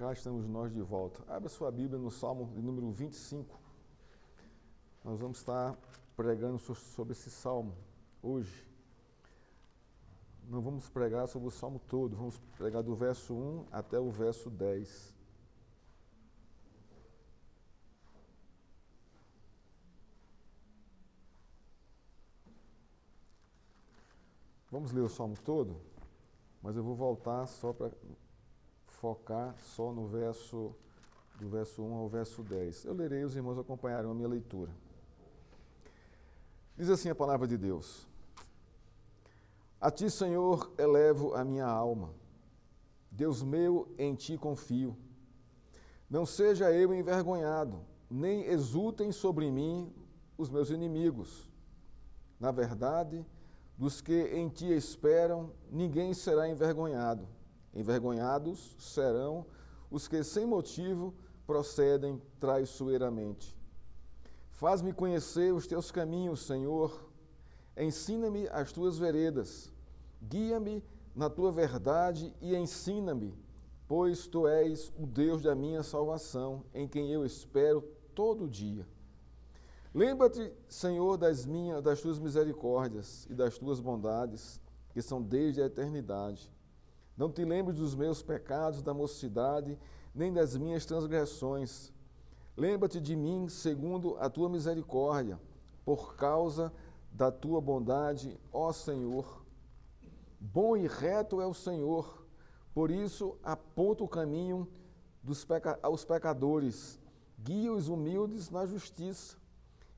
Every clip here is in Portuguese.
Cá estamos nós de volta. Abra sua Bíblia no Salmo de número 25. Nós vamos estar pregando sobre esse Salmo hoje. Não vamos pregar sobre o Salmo todo, vamos pregar do verso 1 até o verso 10. Vamos ler o Salmo todo, mas eu vou voltar só para focar só no verso, do verso 1 ao verso 10. Eu lerei, os irmãos acompanharão a minha leitura. Diz assim a palavra de Deus: A ti, Senhor, elevo a minha alma. Deus meu, em ti confio. Não seja eu envergonhado, nem exultem sobre mim os meus inimigos. Na verdade, dos que em ti esperam, ninguém será envergonhado. Envergonhados serão os que sem motivo procedem traiçoeiramente. Faz-me conhecer os teus caminhos, Senhor. Ensina-me as tuas veredas. Guia-me na tua verdade e ensina-me, pois tu és o Deus da minha salvação, em quem eu espero todo dia. Lembra-te, Senhor, das tuas misericórdias e das tuas bondades, que são desde a eternidade. Não te lembres dos meus pecados da mocidade, nem das minhas transgressões. Lembra-te de mim segundo a tua misericórdia, por causa da tua bondade, ó Senhor. Bom e reto é o Senhor, por isso aponta o caminho aos pecadores, guia os humildes na justiça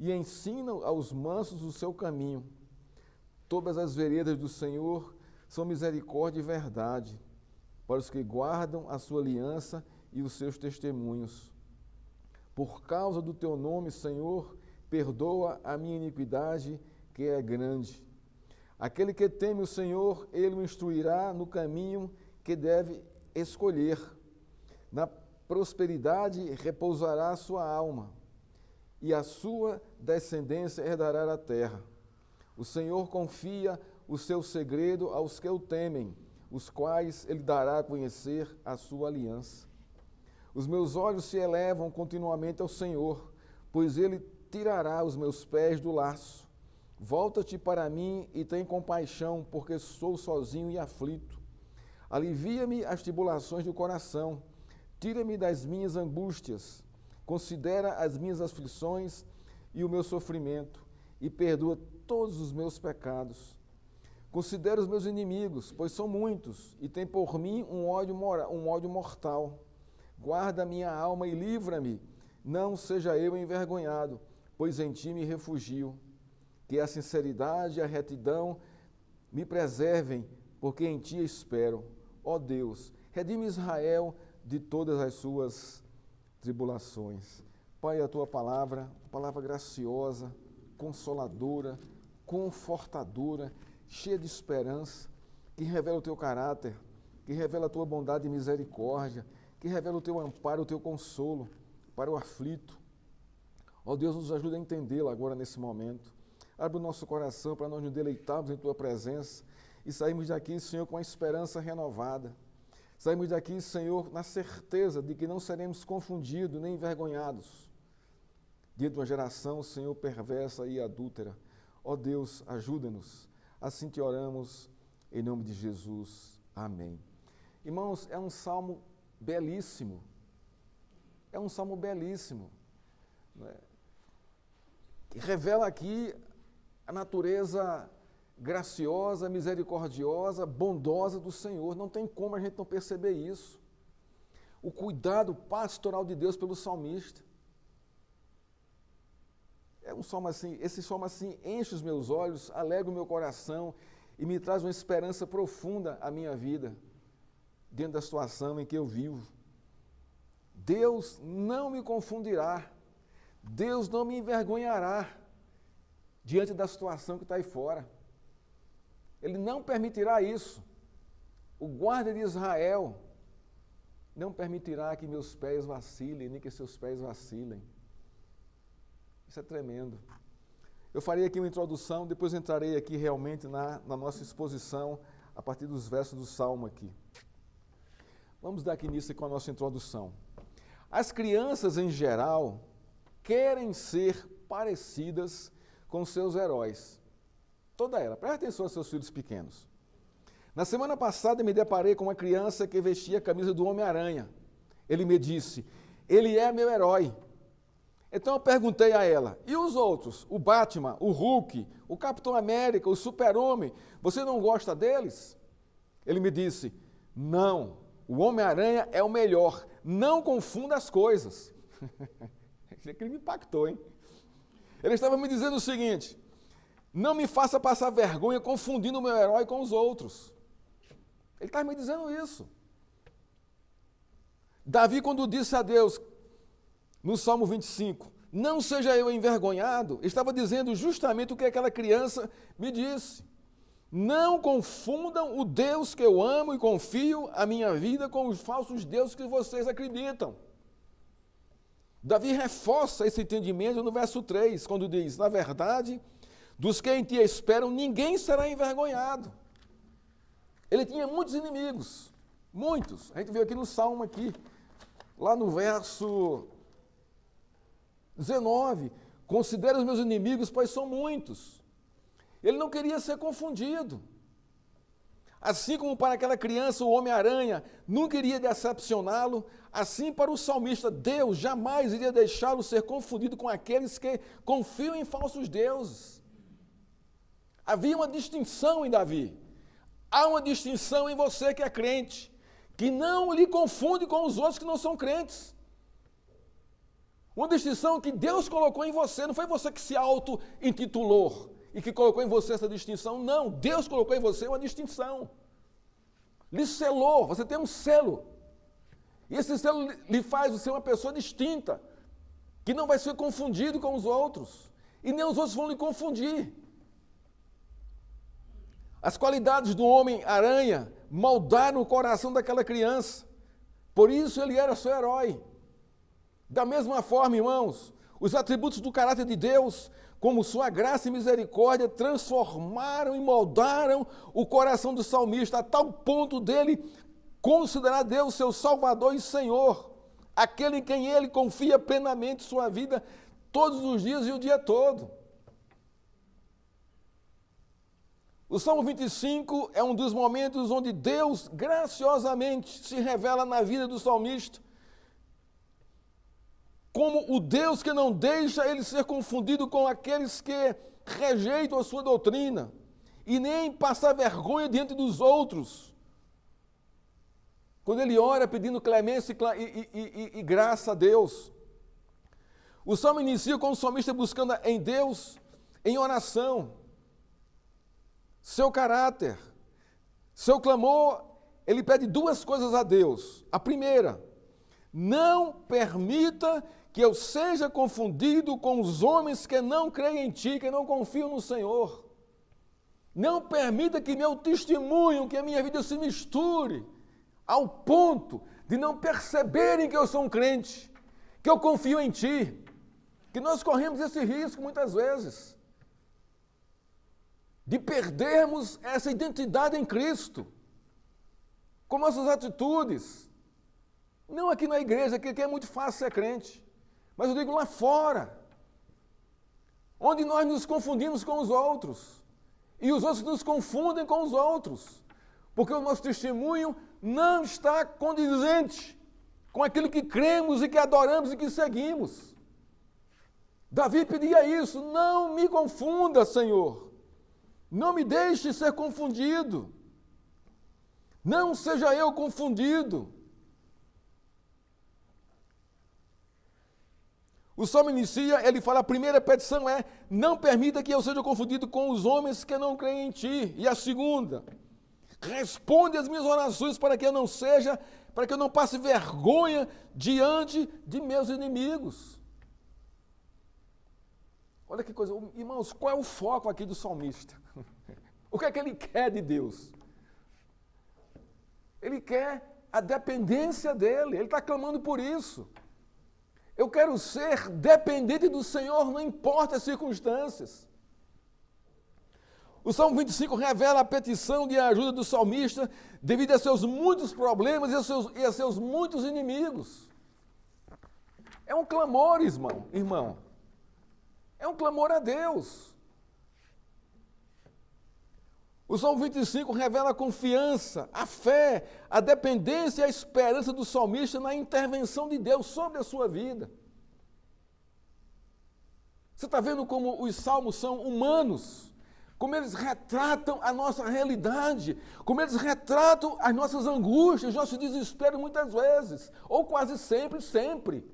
e ensina aos mansos o seu caminho. Todas as veredas do Senhor são misericórdia e verdade, para os que guardam a sua aliança e os seus testemunhos. Por causa do teu nome, Senhor, perdoa a minha iniquidade, que é grande. Aquele que teme o Senhor, ele o instruirá no caminho que deve escolher. Na prosperidade repousará a sua alma, e a sua descendência herdará a terra. O Senhor confia o seu segredo aos que o temem, os quais ele dará a conhecer a sua aliança. Os meus olhos se elevam continuamente ao Senhor, pois ele tirará os meus pés do laço. Volta-te para mim e tem compaixão, porque sou sozinho e aflito. Alivia-me as tribulações do coração, tira-me das minhas angústias, considera as minhas aflições e o meu sofrimento, e perdoa todos os meus pecados. Considera os meus inimigos, pois são muitos, e tem por mim um ódio mortal. Guarda minha alma e livra-me, não seja eu envergonhado, pois em ti me refugio. Que a sinceridade e a retidão me preservem, porque em ti espero. Ó Deus, redime Israel de todas as suas tribulações. Pai, a tua palavra graciosa, consoladora, confortadora, cheia de esperança, que revela o teu caráter, que revela a tua bondade e misericórdia, que revela o teu amparo, o teu consolo para o aflito. Ó Deus, nos ajuda a entendê-la agora nesse momento. Abre o nosso coração para nós nos deleitarmos em tua presença e sairmos daqui, Senhor, com a esperança renovada. Saímos daqui, Senhor, na certeza de que não seremos confundidos nem envergonhados diante de uma geração, Senhor, perversa e adúltera. Ó Deus, ajuda-nos. Assim te oramos, em nome de Jesus. Amém. Irmãos, é um salmo belíssimo. É um salmo belíssimo. Né? Que revela aqui a natureza graciosa, misericordiosa, bondosa do Senhor. Não tem como a gente não perceber isso. O cuidado pastoral de Deus pelo salmista. É um salmo assim, esse salmo assim enche os meus olhos, alegra o meu coração e me traz uma esperança profunda à minha vida, dentro da situação em que eu vivo. Deus não me confundirá, Deus não me envergonhará diante da situação que está aí fora. Ele não permitirá isso. O guarda de Israel não permitirá que meus pés vacilem, nem que seus pés vacilem. Isso é tremendo. Eu farei aqui uma introdução, depois entrarei aqui realmente na nossa exposição, a partir dos versos do Salmo aqui. Vamos dar aqui início com a nossa introdução. As crianças, em geral, querem ser parecidas com seus heróis. Toda ela. Preste atenção aos seus filhos pequenos. Na semana passada, me deparei com uma criança que vestia a camisa do Homem-Aranha. Ele me disse, ele é meu herói. Então eu perguntei a ela, e os outros? O Batman, o Hulk, o Capitão América, o Super-Homem, você não gosta deles? Ele me disse, não, o Homem-Aranha é o melhor, não confunda as coisas. Aquilo me impactou, hein? Ele estava me dizendo o seguinte, não me faça passar vergonha confundindo o meu herói com os outros. Ele estava me dizendo isso. Davi, quando disse a Deus, no Salmo 25, não seja eu envergonhado, estava dizendo justamente o que aquela criança me disse. Não confundam o Deus que eu amo e confio a minha vida com os falsos deuses que vocês acreditam. Davi reforça esse entendimento no verso 3, quando diz, na verdade, dos que em ti esperam, ninguém será envergonhado. Ele tinha muitos inimigos, muitos. A gente viu aqui no Salmo, aqui, lá no verso 19, considera os meus inimigos, pois são muitos. Ele não queria ser confundido. Assim como para aquela criança o Homem-Aranha não queria decepcioná-lo, assim para o salmista, Deus jamais iria deixá-lo ser confundido com aqueles que confiam em falsos deuses. Havia uma distinção em Davi. Há uma distinção em você que é crente, que não lhe confunde com os outros que não são crentes. Uma distinção que Deus colocou em você, não foi você que se auto-intitulou e que colocou em você essa distinção, não, Deus colocou em você uma distinção. Lhe selou, você tem um selo. E esse selo lhe faz você uma pessoa distinta, que não vai ser confundido com os outros, e nem os outros vão lhe confundir. As qualidades do Homem-Aranha moldaram o coração daquela criança, por isso ele era seu herói. Da mesma forma, irmãos, os atributos do caráter de Deus, como sua graça e misericórdia, transformaram e moldaram o coração do salmista a tal ponto dele considerar Deus seu Salvador e Senhor, aquele em quem ele confia plenamente sua vida todos os dias e o dia todo. O Salmo 25 é um dos momentos onde Deus graciosamente se revela na vida do salmista, como o Deus que não deixa ele ser confundido com aqueles que rejeitam a sua doutrina e nem passar vergonha diante dos outros. Quando ele ora pedindo clemência e graça a Deus. O Salmo inicia com o salmista buscando em Deus, em oração, seu caráter, seu clamor. Ele pede duas coisas a Deus. A primeira, não permita que eu seja confundido com os homens que não creem em ti, que não confiam no Senhor. Não permita que meu testemunho, que a minha vida se misture ao ponto de não perceberem que eu sou um crente, que eu confio em ti, que nós corremos esse risco muitas vezes, de perdermos essa identidade em Cristo, com nossas atitudes. Não aqui na igreja, que aqui é muito fácil ser crente. Mas eu digo lá fora, onde nós nos confundimos com os outros, e os outros nos confundem com os outros, porque o nosso testemunho não está condizente com aquilo que cremos e que adoramos e que seguimos. Davi pedia isso, não me confunda, Senhor, não me deixe ser confundido, não seja eu confundido. O Salmo inicia, ele fala, a primeira petição é, não permita que eu seja confundido com os homens que não creem em ti. E a segunda, responde às minhas orações para que eu não passe vergonha diante de meus inimigos. Olha que coisa, irmãos, qual é o foco aqui do salmista? O que é que ele quer de Deus? Ele quer a dependência dele, ele está clamando por isso. Eu quero ser dependente do Senhor, não importa as circunstâncias. O Salmo 25 revela a petição de ajuda do salmista devido a seus muitos problemas e a seus muitos inimigos. É um clamor, irmão. É um clamor a Deus. O Salmo 25 revela a confiança, a fé, a dependência e a esperança do salmista na intervenção de Deus sobre a sua vida. Você está vendo como os salmos são humanos? Como eles retratam a nossa realidade, como eles retratam as nossas angústias, nossos desesperos muitas vezes, ou quase sempre.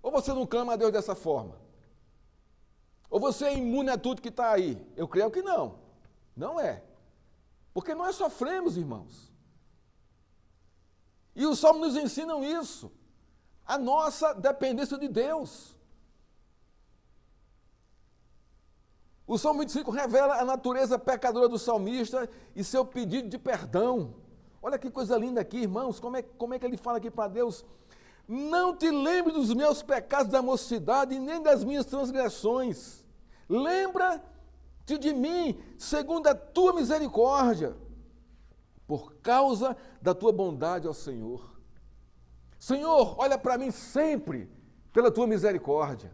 Ou você não clama a Deus dessa forma? Ou você é imune a tudo que está aí? Eu creio que não. Não é. Porque nós sofremos, irmãos. E os salmos nos ensinam isso. A nossa dependência de Deus. O Salmo 25 revela a natureza pecadora do salmista e seu pedido de perdão. Olha que coisa linda aqui, irmãos. Como é que ele fala aqui para Deus? Não te lembre dos meus pecados da mocidade, nem das minhas transgressões. Lembra-te de mim, segundo a tua misericórdia, por causa da tua bondade, ó Senhor. Senhor, olha para mim sempre pela tua misericórdia.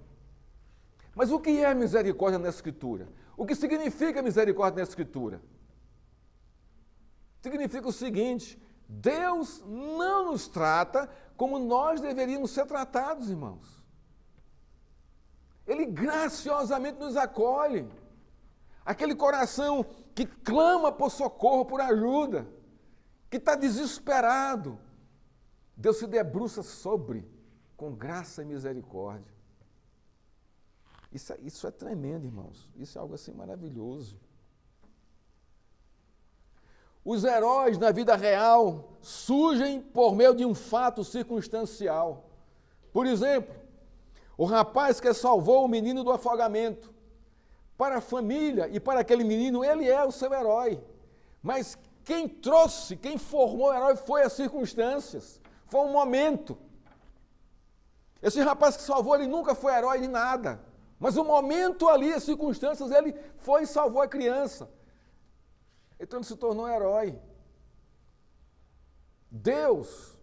Mas o que é misericórdia na Escritura? O que significa misericórdia na Escritura? Significa o seguinte: Deus não nos trata como nós deveríamos ser tratados, irmãos. Ele graciosamente nos acolhe. Aquele coração que clama por socorro, por ajuda, que está desesperado, Deus se debruça sobre, com graça e misericórdia. Isso é tremendo, irmãos. Isso é algo assim maravilhoso. Os heróis na vida real surgem por meio de um fato circunstancial. Por exemplo, o rapaz que salvou o menino do afogamento. Para a família e para aquele menino, ele é o seu herói. Mas quem formou o herói foi as circunstâncias. Foi um momento. Esse rapaz que salvou, ele nunca foi herói de nada. Mas o momento ali, as circunstâncias, ele foi e salvou a criança. Então ele se tornou herói. Deus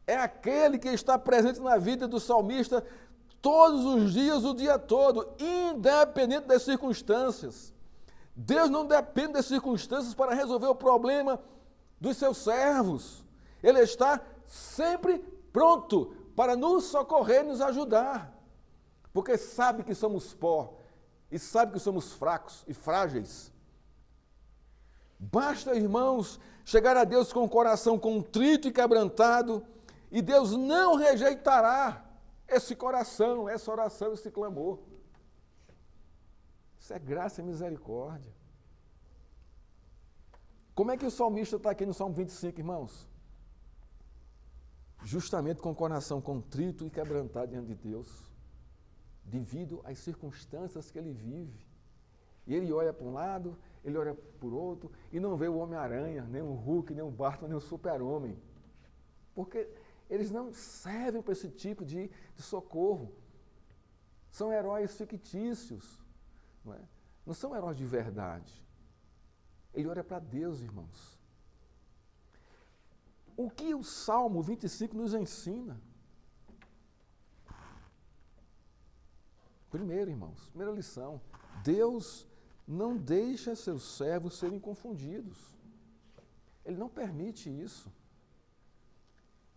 é aquele que está presente na vida do salmista todos os dias, o dia todo, independente das circunstâncias. Deus não depende das circunstâncias para resolver o problema dos seus servos. Ele está sempre pronto para nos socorrer e nos ajudar. Porque sabe que somos pó e sabe que somos fracos e frágeis. Basta, irmãos, chegar a Deus com o coração contrito e quebrantado, e Deus não rejeitará esse coração, essa oração, esse clamor. Isso é graça e misericórdia. Como é que o salmista está aqui no Salmo 25, irmãos? Justamente com o coração contrito e quebrantado diante de Deus, devido às circunstâncias que ele vive. E ele olha para um lado, ele olha para o outro, e não vê o Homem-Aranha, nem o Hulk, nem o Batman, nem o Super-Homem. Porque eles não servem para esse tipo de socorro. São heróis fictícios. Não são heróis de verdade. Ele olha para Deus, irmãos. O que o Salmo 25 nos ensina? Primeiro, irmãos, primeira lição, Deus não deixa seus servos serem confundidos. Ele não permite isso.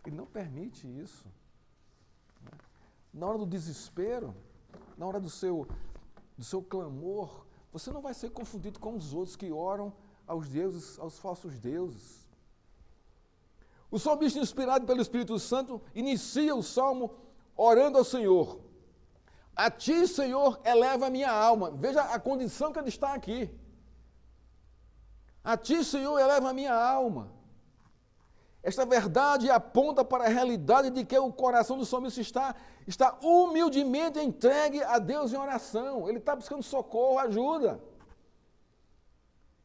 Ele não permite isso. Na hora do desespero, na hora do seu clamor, você não vai ser confundido com os outros que oram aos deuses, aos falsos deuses. O salmista, inspirado pelo Espírito Santo, inicia o salmo orando ao Senhor. A ti, Senhor, eleva a minha alma. Veja a condição que ele está aqui. A ti, Senhor, eleva a minha alma. Esta verdade aponta para a realidade de que o coração do salmista está humildemente entregue a Deus em oração. Ele está buscando socorro, ajuda.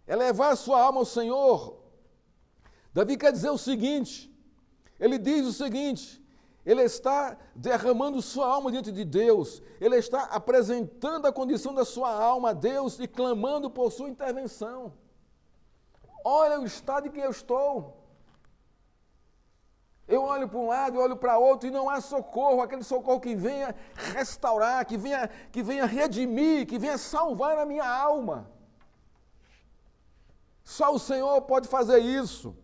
Elevar a sua alma ao Senhor. Davi quer dizer o seguinte, ele diz o seguinte: ele está derramando sua alma diante de Deus, ele está apresentando a condição da sua alma a Deus e clamando por sua intervenção. Olha o estado em que eu estou. Eu olho para um lado, eu olho para outro e não há socorro, aquele socorro que venha restaurar, que venha redimir, que venha salvar a minha alma. Só o Senhor pode fazer isso.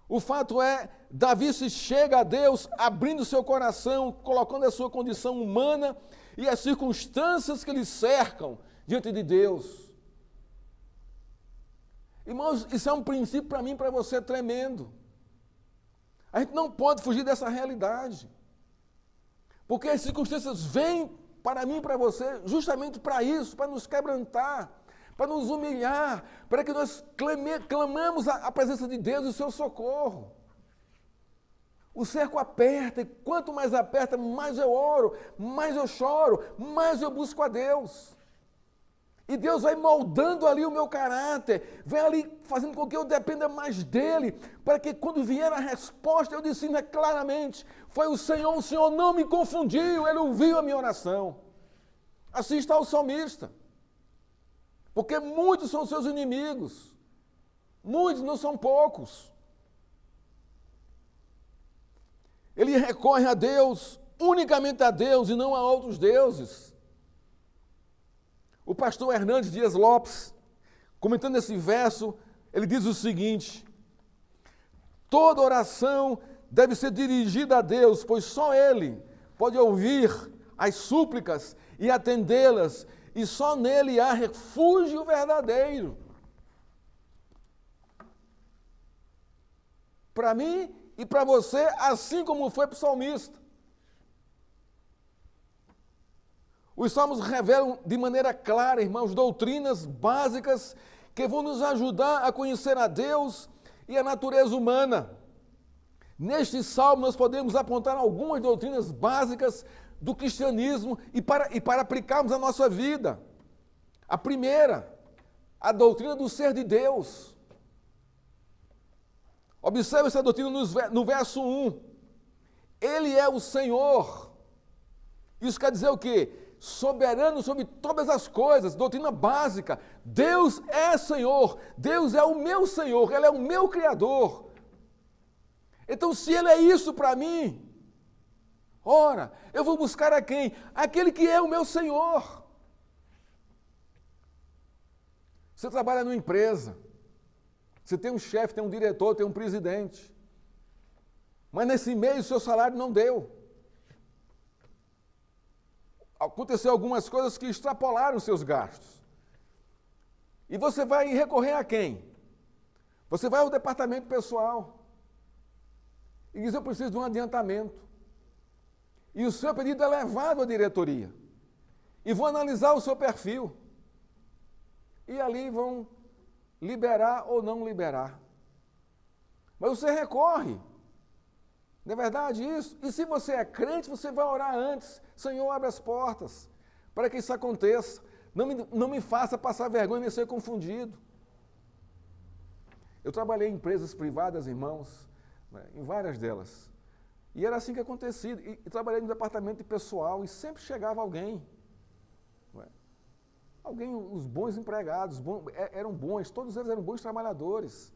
O fato é, Davi se chega a Deus, abrindo seu coração, colocando a sua condição humana e as circunstâncias que lhe cercam diante de Deus. Irmãos, isso é um princípio para mim e para você tremendo. A gente não pode fugir dessa realidade. Porque as circunstâncias vêm para mim e para você justamente para isso, para nos quebrantar, para nos humilhar, para que nós clamamos a presença de Deus e o seu socorro. O cerco aperta, e quanto mais aperta, mais eu oro, mais eu choro, mais eu busco a Deus. E Deus vai moldando ali o meu caráter, vai ali fazendo com que eu dependa mais dEle, para que quando vier a resposta eu discirna claramente, foi o Senhor não me confundiu, Ele ouviu a minha oração. Assim está o salmista. Porque muitos são seus inimigos, muitos não são poucos. Ele recorre a Deus, unicamente a Deus e não a outros deuses. O pastor Hernandes Dias Lopes, comentando esse verso, ele diz o seguinte: toda oração deve ser dirigida a Deus, pois só Ele pode ouvir as súplicas e atendê-las, e só nele há refúgio verdadeiro. Para mim e para você, assim como foi para o salmista. Os salmos revelam de maneira clara, irmãos, doutrinas básicas que vão nos ajudar a conhecer a Deus e a natureza humana. Neste salmo nós podemos apontar algumas doutrinas básicas do cristianismo e para aplicarmos a nossa vida. A primeira, a doutrina do ser de Deus. Observe essa doutrina no verso 1. Ele é o Senhor. Isso quer dizer o quê? Soberano sobre todas as coisas, doutrina básica. Deus é Senhor, Deus é o meu Senhor, Ele é o meu Criador. Então, se Ele é isso para mim, ora, eu vou buscar a quem? Aquele que é o meu Senhor. Você trabalha numa empresa, você tem um chefe, tem um diretor, tem um presidente, mas nesse mês o seu salário não deu. Aconteceu algumas coisas que extrapolaram os seus gastos. E você vai recorrer a quem? Você vai ao departamento pessoal e diz: eu preciso de um adiantamento. E o seu pedido é levado à diretoria. E vão analisar o seu perfil. E ali vão liberar ou não liberar. Mas você recorre. Não é verdade isso? E se você é crente, você vai orar antes. Senhor, abre as portas para que isso aconteça. Não me faça passar vergonha nem ser confundido. Eu trabalhei em empresas privadas, irmãos, né, em várias delas. E era assim que acontecia. E trabalhei no departamento de pessoal e sempre chegava alguém. Né, alguém, os bons empregados, eram bons, todos eles eram bons trabalhadores.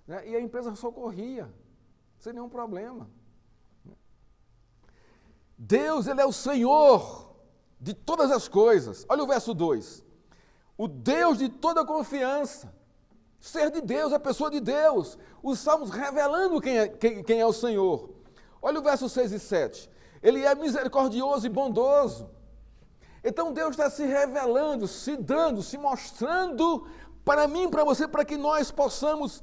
Né, e a empresa socorria, sem nenhum problema. Deus, Ele é o Senhor de todas as coisas. Olha o verso 2. O Deus de toda confiança. Ser de Deus, a pessoa de Deus. Os salmos revelando quem é o Senhor. Olha o verso 6 e 7. Ele é misericordioso e bondoso. Então Deus está se revelando, se dando, se mostrando para mim e para você, para que nós possamos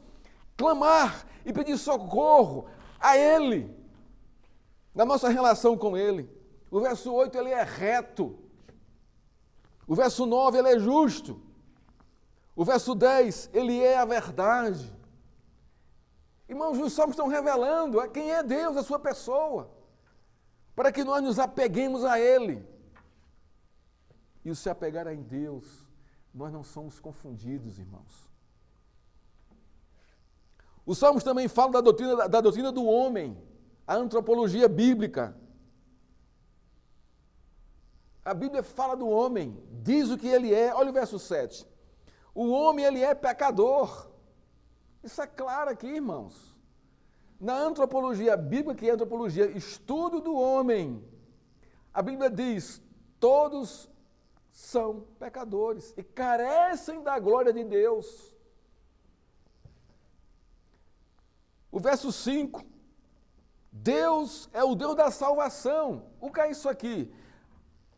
clamar e pedir socorro a Ele. Na nossa relação com Ele. O verso 8, Ele é reto. O verso 9, Ele é justo. O verso 10, Ele é a verdade. Irmãos, os salmos estão revelando a quem é Deus, a sua pessoa, para que nós nos apeguemos a Ele. E o se apegar em Deus, nós não somos confundidos, irmãos. Os salmos também falam da doutrina do homem, a antropologia bíblica. A Bíblia fala do homem, diz o que ele é. Olha o verso 7. O homem, ele é pecador. Isso é claro aqui, irmãos. Na antropologia bíblica, que é a antropologia, estudo do homem, a Bíblia diz, todos são pecadores e carecem da glória de Deus. O verso 5, Deus é o Deus da salvação. O que é isso aqui?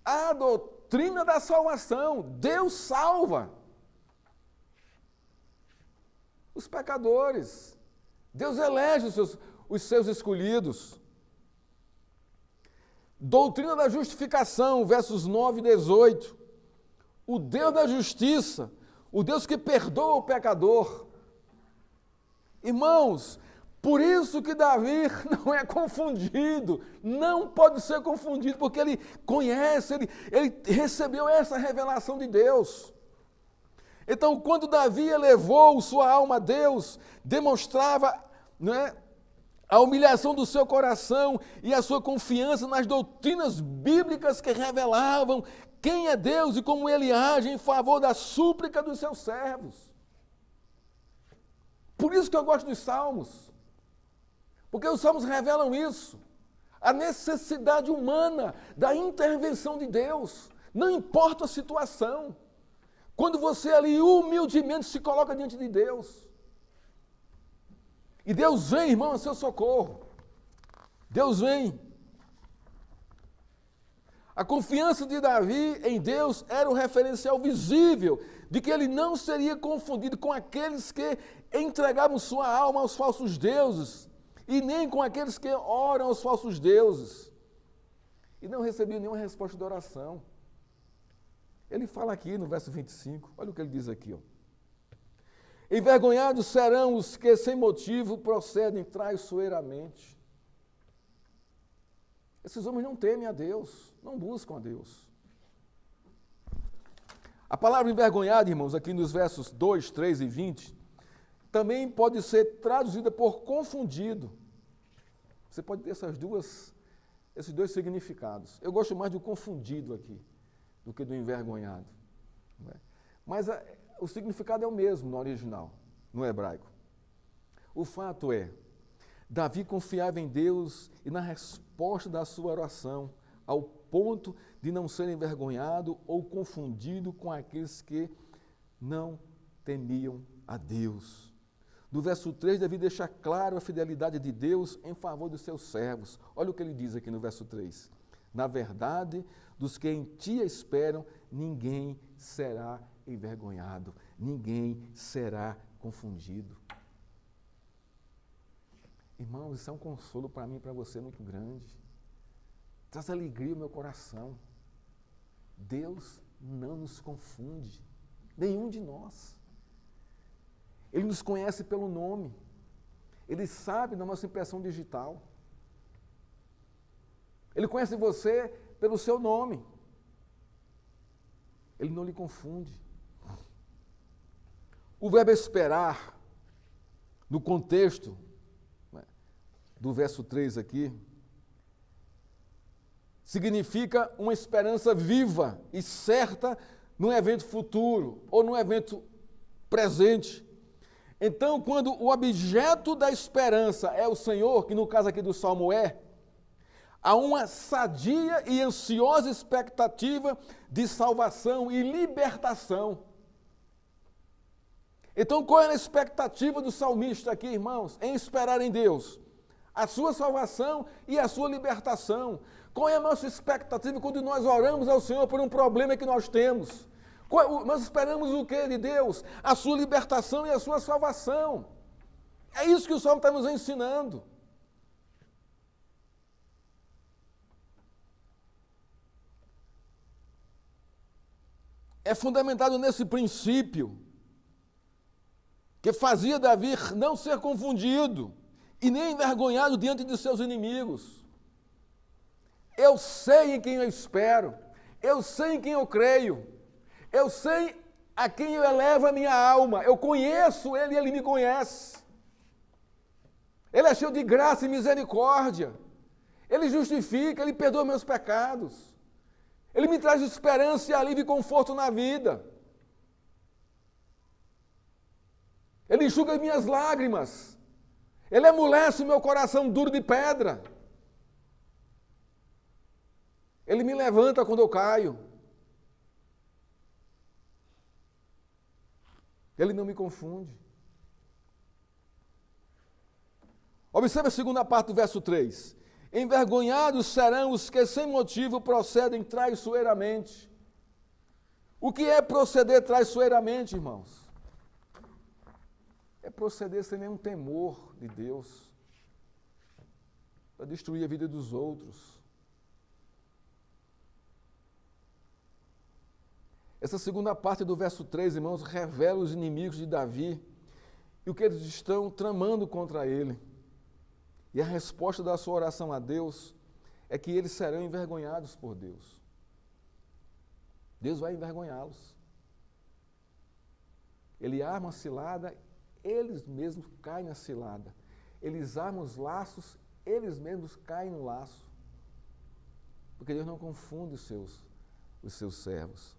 A doutrina da salvação. Deus salva os pecadores. Deus elege os seus escolhidos. Doutrina da justificação, versos 9 e 18. O Deus da justiça, o Deus que perdoa o pecador. Irmãos, por isso que Davi não é confundido, não pode ser confundido, porque ele conhece, ele recebeu essa revelação de Deus. Então, quando Davi elevou sua alma a Deus, demonstrava, não é, a humilhação do seu coração e a sua confiança nas doutrinas bíblicas que revelavam quem é Deus e como Ele age em favor da súplica dos seus servos. Por isso que eu gosto dos Salmos, porque os Salmos revelam isso, a necessidade humana da intervenção de Deus, não importa a situação. Quando você ali humildemente se coloca diante de Deus, e Deus vem, irmão, a seu socorro. Deus vem. A confiança de Davi em Deus era o referencial visível de que ele não seria confundido com aqueles que entregavam sua alma aos falsos deuses e nem com aqueles que oram aos falsos deuses. E não recebia nenhuma resposta de oração. Ele fala aqui no verso 25, olha o que ele diz aqui, ó. Envergonhados serão os que sem motivo procedem traiçoeiramente. Esses homens não temem a Deus, não buscam a Deus. A palavra envergonhado, irmãos, aqui nos versos 2, 3 e 20, também pode ser traduzida por confundido. Você pode ter esses dois significados. Eu gosto mais do confundido aqui, do que do envergonhado. Mas o significado é o mesmo no original, no hebraico. O fato é, Davi confiava em Deus e na resposta da sua oração, ao ponto de não ser envergonhado ou confundido com aqueles que não temiam a Deus. No verso 3, Davi deixa claro a fidelidade de Deus em favor dos seus servos. Olha o que ele diz aqui no verso 3. Na verdade, dos que em ti esperam, ninguém será envergonhado, ninguém será confundido. Irmãos, isso é um consolo para mim e para você muito grande. Traz alegria ao meu coração. Deus não nos confunde, nenhum de nós. Ele nos conhece pelo nome. Ele sabe da nossa impressão digital. Ele conhece você pelo seu nome. Ele não lhe confunde. O verbo esperar, no contexto do verso 3 aqui, significa uma esperança viva e certa num evento futuro ou num evento presente. Então, quando o objeto da esperança é o Senhor, que no caso aqui do Salmo há uma sadia e ansiosa expectativa de salvação e libertação. Então, qual é a expectativa do salmista aqui, irmãos? Em esperar em Deus a sua salvação e a sua libertação. Qual é a nossa expectativa quando nós oramos ao Senhor por um problema que nós temos? Nós esperamos o que de Deus? A sua libertação e a sua salvação. É isso que o Salmo está nos ensinando. É fundamentado nesse princípio que fazia Davi não ser confundido e nem envergonhado diante de seus inimigos. Eu sei em quem eu espero, eu sei em quem eu creio, eu sei a quem eu elevo a minha alma, eu conheço Ele e Ele me conhece. Ele é cheio de graça e misericórdia. Ele justifica, Ele perdoa meus pecados. Ele me traz esperança e alívio e conforto na vida. Ele enxuga minhas lágrimas. Ele amolece o meu coração duro de pedra. Ele me levanta quando eu caio. Ele não me confunde. Observe a segunda parte do verso 3. Envergonhados serão os que sem motivo procedem traiçoeiramente. O que é proceder traiçoeiramente, irmãos? É proceder sem nenhum temor de Deus, para destruir a vida dos outros. Essa segunda parte do verso 3, irmãos, revela os inimigos de Davi e o que eles estão tramando contra ele. E a resposta da sua oração a Deus é que eles serão envergonhados por Deus. Deus vai envergonhá-los. Ele arma a cilada, eles mesmos caem na cilada. Eles armam os laços, eles mesmos caem no laço. Porque Deus não confunde os seus servos.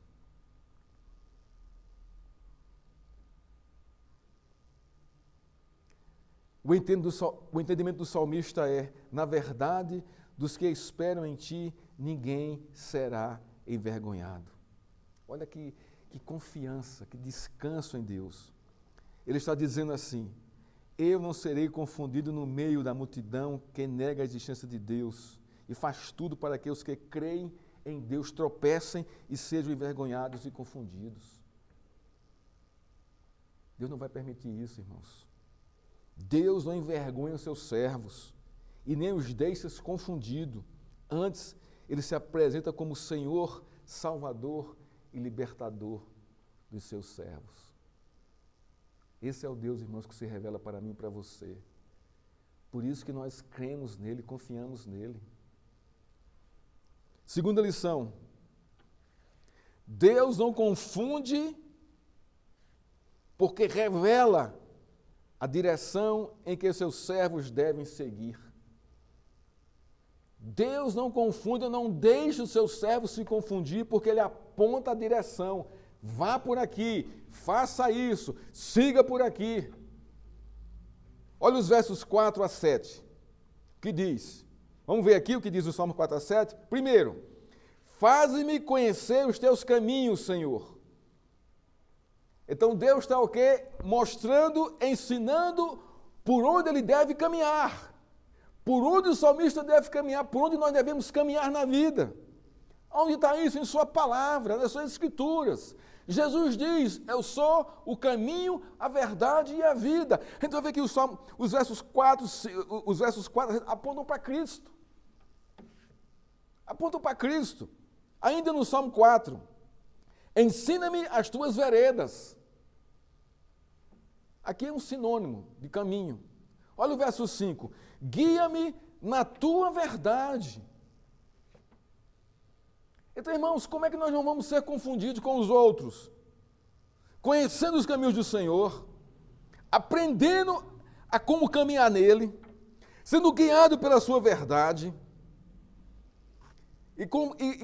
O entendimento do salmista é, na verdade, dos que esperam em ti, ninguém será envergonhado. Olha que confiança, que descanso em Deus. Ele está dizendo assim, eu não serei confundido no meio da multidão que nega a existência de Deus e faz tudo para que os que creem em Deus tropecem e sejam envergonhados e confundidos. Deus não vai permitir isso, irmãos. Deus não envergonha os seus servos e nem os deixa confundidos. Antes, Ele se apresenta como Senhor, Salvador e Libertador dos seus servos. Esse é o Deus, irmãos, que se revela para mim e para você. Por isso que nós cremos nele, confiamos nele. Segunda lição. Deus não confunde porque revela a direção em que os seus servos devem seguir. Deus não confunde, não deixa os seus servos se confundir, porque Ele aponta a direção. Vá por aqui, faça isso, siga por aqui. Olha os versos 4 a 7, que diz, vamos ver aqui o que diz o Salmo 4 a 7. Primeiro, faze-me conhecer os teus caminhos, Senhor. Então Deus está o quê? Mostrando, ensinando por onde ele deve caminhar. Por onde o salmista deve caminhar, por onde nós devemos caminhar na vida. Onde está isso? Em sua palavra, nas suas escrituras. Jesus diz, eu sou o caminho, a verdade e a vida. Então vê que os versos 4 apontam para Cristo. Apontam para Cristo. Ainda no Salmo 4, ensina-me as tuas veredas. Aqui é um sinônimo de caminho. Olha o verso 5. Guia-me na tua verdade. Então, irmãos, como é que nós não vamos ser confundidos com os outros? Conhecendo os caminhos do Senhor, aprendendo a como caminhar nele, sendo guiado pela sua verdade. E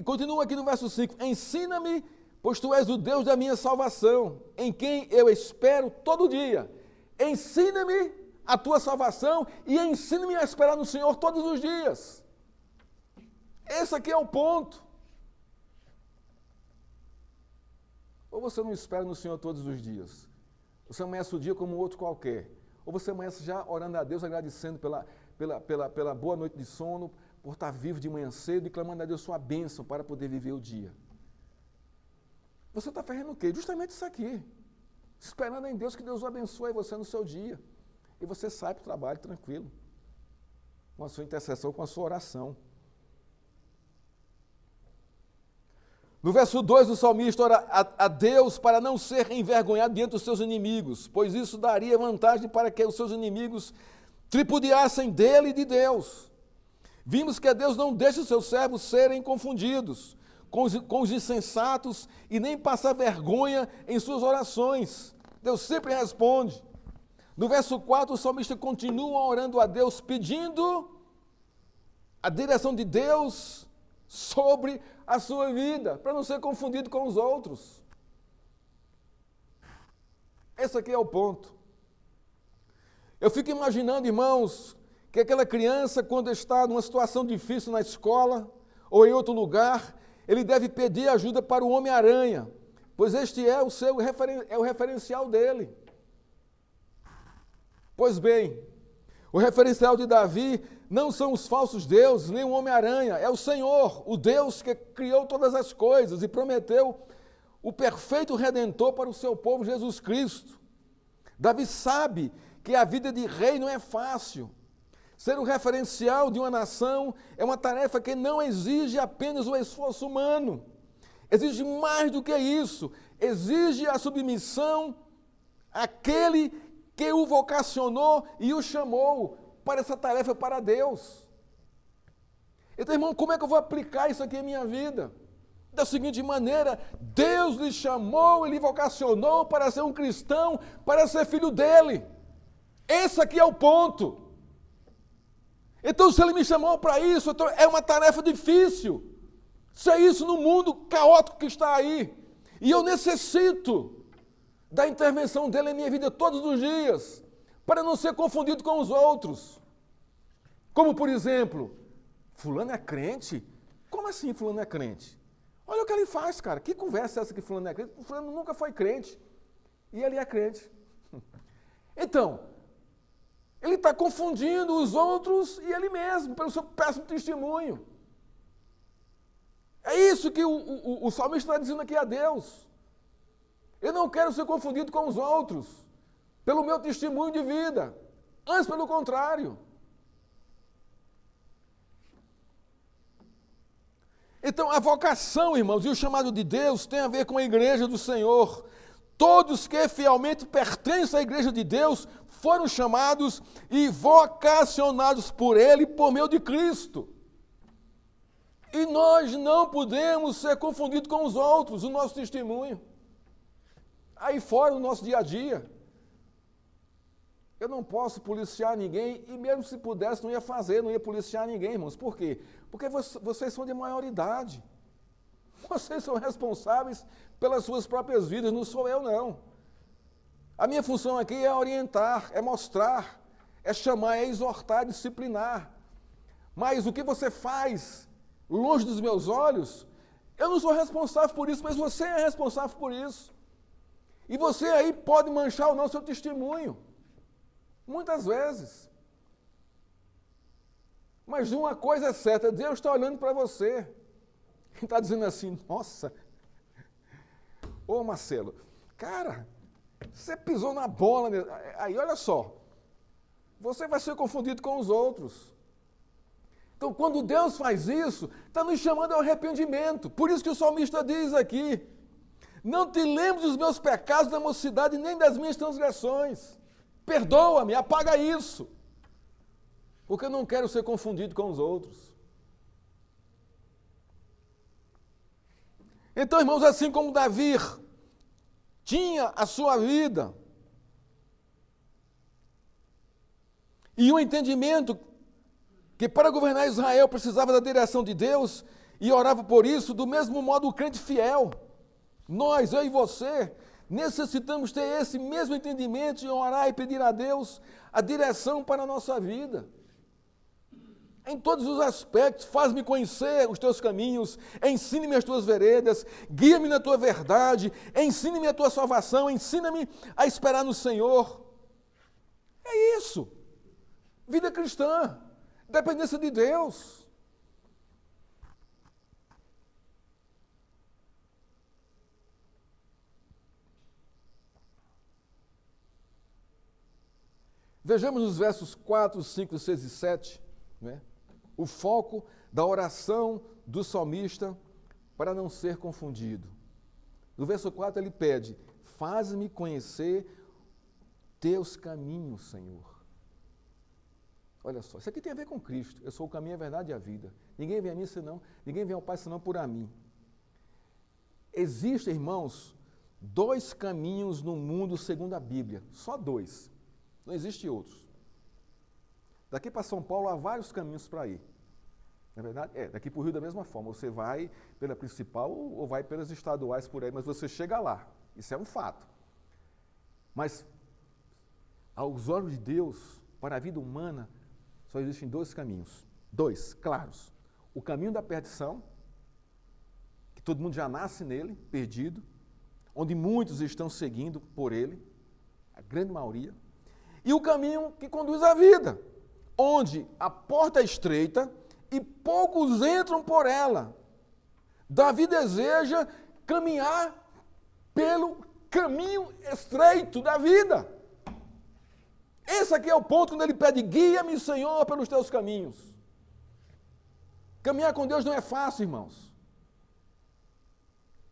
continua aqui no verso 5. Ensina-me, pois tu és o Deus da minha salvação, em quem eu espero todo dia. Ensina-me a tua salvação e ensina-me a esperar no Senhor todos os dias. Esse aqui é o ponto. Ou você não espera no Senhor todos os dias? Você amanhece o dia como outro qualquer. Ou você amanhece já orando a Deus, agradecendo pela boa noite de sono, por estar vivo de manhã cedo e clamando a Deus sua bênção para poder viver o dia. Você está fazendo o quê? Justamente isso aqui. Esperando em Deus que Deus o abençoe você no seu dia. E você sai para o trabalho tranquilo. Com a sua intercessão, com a sua oração. No verso 2, o salmista ora a Deus para não ser envergonhado diante dos seus inimigos, pois isso daria vantagem para que os seus inimigos tripudiassem dele e de Deus. Vimos que Deus não deixa os seus servos serem confundidos com os insensatos e nem passar vergonha em suas orações. Deus sempre responde. No verso 4, o salmista continua orando a Deus, pedindo a direção de Deus sobre a sua vida, para não ser confundido com os outros. Esse aqui é o ponto. Eu fico imaginando, irmãos, que aquela criança, quando está numa situação difícil na escola ou em outro lugar, ele deve pedir ajuda para o Homem-Aranha, pois este é o referencial dele. Pois bem, o referencial de Davi não são os falsos deuses, nem o Homem-Aranha, é o Senhor, o Deus que criou todas as coisas e prometeu o perfeito Redentor para o seu povo, Jesus Cristo. Davi sabe que a vida de rei não é fácil. Ser o referencial de uma nação é uma tarefa que não exige apenas o esforço humano. Exige mais do que isso. Exige a submissão àquele que o vocacionou e o chamou para essa tarefa para Deus. Então, irmão, como é que eu vou aplicar isso aqui em minha vida? Da seguinte maneira, Deus lhe chamou e lhe vocacionou para ser um cristão, para ser filho dele. Esse aqui é o ponto. Então, se ele me chamou para isso, então é uma tarefa difícil. Se é isso no mundo caótico que está aí. E eu necessito da intervenção dele em minha vida todos os dias, para não ser confundido com os outros. Como, por exemplo, fulano é crente? Como assim fulano é crente? Olha o que ele faz, cara. Que conversa é essa que fulano é crente? Fulano nunca foi crente. E ele é crente. Então, ele está confundindo os outros e ele mesmo, pelo seu péssimo testemunho. É isso que o salmista está dizendo aqui a Deus. Eu não quero ser confundido com os outros, pelo meu testemunho de vida. Antes, pelo contrário. Então, a vocação, irmãos, e o chamado de Deus tem a ver com a igreja do Senhor. Todos que fielmente pertencem à igreja de Deus foram chamados e vocacionados por Ele por meio de Cristo. E nós não podemos ser confundidos com os outros, o nosso testemunho. Aí fora, no nosso dia a dia. Eu não posso policiar ninguém, e mesmo se pudesse, não ia fazer, não ia policiar ninguém, irmãos. Por quê? Porque vocês são de maioridade. Vocês são responsáveis pelas suas próprias vidas, não sou eu, não. A minha função aqui é orientar, é mostrar, é chamar, é exortar, disciplinar. Mas o que você faz longe dos meus olhos, eu não sou responsável por isso, mas você é responsável por isso. E você aí pode manchar ou não seu testemunho. Muitas vezes. Mas uma coisa é certa, Deus está olhando para você. Ele está dizendo assim, nossa, ô Marcelo, cara, você pisou na bola. Aí olha só, você vai ser confundido com os outros. Então, quando Deus faz isso, está nos chamando ao arrependimento. Por isso que o salmista diz aqui, não te lembres dos meus pecados da mocidade, nem das minhas transgressões. Perdoa-me, apaga isso. Porque eu não quero ser confundido com os outros. Então, irmãos, assim como Davi tinha a sua vida e um entendimento que para governar Israel precisava da direção de Deus e orava por isso, do mesmo modo o crente fiel, nós, eu e você, necessitamos ter esse mesmo entendimento e orar e pedir a Deus a direção para a nossa vida. Em todos os aspectos, faz-me conhecer os teus caminhos, ensine-me as tuas veredas, guia-me na tua verdade, ensine-me a tua salvação, ensina-me a esperar no Senhor. É isso. Vida cristã, dependência de Deus. Vejamos nos versos 4, 5, 6 e 7, né? O foco da oração do salmista para não ser confundido. No verso 4 ele pede, faz-me conhecer teus caminhos, Senhor. Olha só, isso aqui tem a ver com Cristo. Eu sou o caminho, a verdade e a vida. Ninguém vem a mim senão, ninguém vem ao Pai senão por a mim. Existem, irmãos, dois caminhos no mundo segundo a Bíblia, só dois. Não existe outros. Daqui para São Paulo há vários caminhos para ir. Não é verdade? Daqui para o Rio da mesma forma. Você vai pela principal ou vai pelas estaduais por aí, mas você chega lá. Isso é um fato. Mas, aos olhos de Deus, para a vida humana, só existem dois caminhos. Dois, claros. O caminho da perdição, que todo mundo já nasce nele, perdido, onde muitos estão seguindo por ele, a grande maioria. E o caminho que conduz à vida, onde a porta é estreita e poucos entram por ela. Davi deseja caminhar pelo caminho estreito da vida. Esse aqui é o ponto quando ele pede: guia-me, Senhor, pelos teus caminhos. Caminhar com Deus não é fácil, irmãos.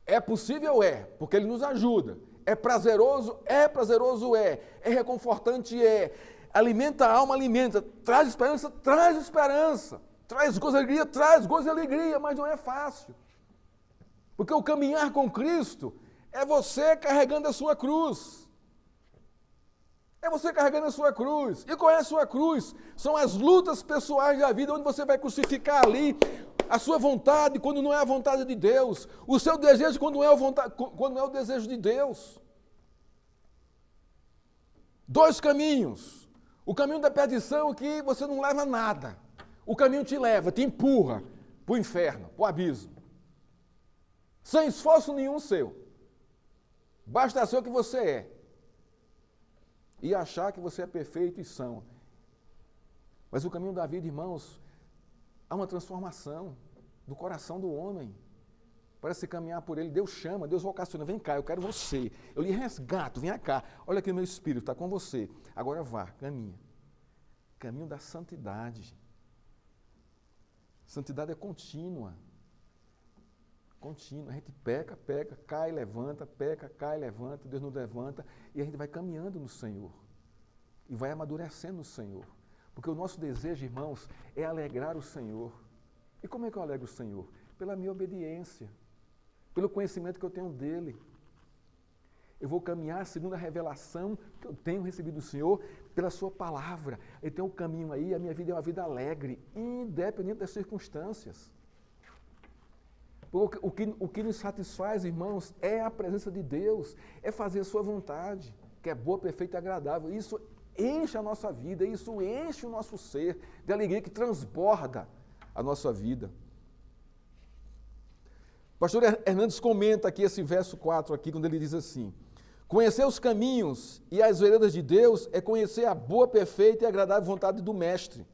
É possível? É, porque Ele nos ajuda. É prazeroso? É prazeroso, é. É reconfortante? É. Alimenta a alma, alimenta. Traz esperança? Traz esperança. Traz gozo e alegria? Traz gozo e alegria, mas não é fácil. Porque o caminhar com Cristo é você carregando a sua cruz. É você carregando a sua cruz. E qual é a sua cruz? São as lutas pessoais da vida, onde você vai crucificar ali a sua vontade quando não é a vontade de Deus, o seu desejo quando não é o desejo de Deus. Dois caminhos. O caminho da perdição é que você não leva nada. O caminho te leva, te empurra para o inferno, para o abismo. Sem esforço nenhum seu. Basta ser o que você é. E achar que você é perfeito e são. Mas o caminho da vida, irmãos, há uma transformação do coração do homem. Para se caminhar por ele, Deus chama, Deus vocaciona: vem cá, eu quero você. Eu lhe resgato, vem cá. Olha aqui o meu espírito, está com você. Agora vá, caminha. Caminho da santidade. Santidade é contínua. Contínua. A gente peca, cai, levanta, peca, cai, levanta, Deus nos levanta, e a gente vai caminhando no Senhor. E vai amadurecendo no Senhor. Porque o nosso desejo, irmãos, é alegrar o Senhor. E como é que eu alegro o Senhor? Pela minha obediência, pelo conhecimento que eu tenho dEle. Eu vou caminhar segundo a revelação que eu tenho recebido do Senhor pela sua palavra. Então o caminho aí, a minha vida é uma vida alegre, independente das circunstâncias. O que nos satisfaz, irmãos, é a presença de Deus, é fazer a sua vontade, que é boa, perfeita e agradável. Isso enche a nossa vida, isso enche o nosso ser de alegria que transborda a nossa vida. O pastor Hernandes comenta aqui esse verso 4, aqui, quando ele diz assim: conhecer os caminhos e as veredas de Deus é conhecer a boa, perfeita e agradável vontade do Mestre.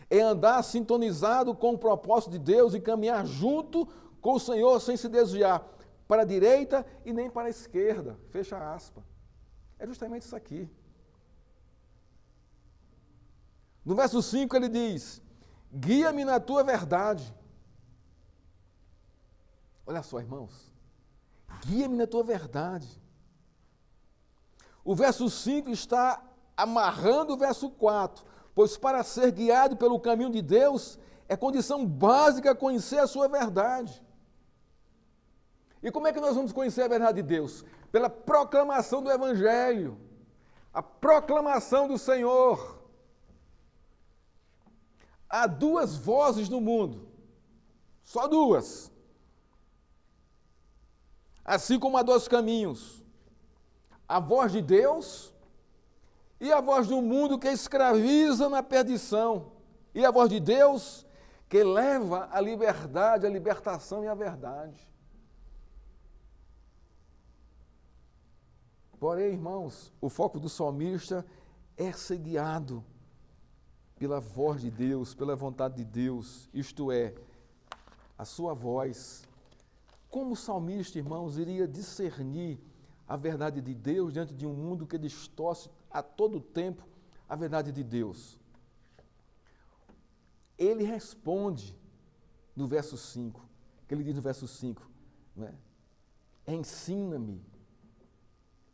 É andar sintonizado com o propósito de Deus e caminhar junto com o Senhor sem se desviar para a direita e nem para a esquerda. Fecha aspas. É justamente isso aqui. No verso 5 ele diz: guia-me na tua verdade. Olha só, irmãos. Guia-me na tua verdade. O verso 5 está amarrando o verso 4, pois para ser guiado pelo caminho de Deus é condição básica conhecer a sua verdade. E como é que nós vamos conhecer a verdade de Deus? Pela proclamação do Evangelho, a proclamação do Senhor. Há duas vozes no mundo, só duas. Assim como há dois caminhos, a voz de Deus e a voz do mundo que escraviza na perdição, e a voz de Deus que leva a liberdade, a libertação e a verdade. Porém, irmãos, o foco do salmista é ser guiado pela voz de Deus, pela vontade de Deus, isto é, a sua voz. Como o salmista, irmãos, iria discernir a verdade de Deus diante de um mundo que distorce a todo tempo a verdade de Deus? Ele responde no verso 5, que ele diz no verso 5, né?